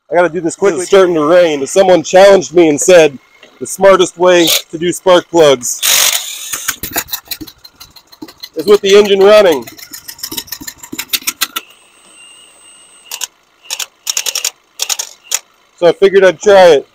I gotta do this quickly. It's starting to rain. Someone challenged me and said the smartest way to do spark plugs is with the engine running. So I figured I'd try it.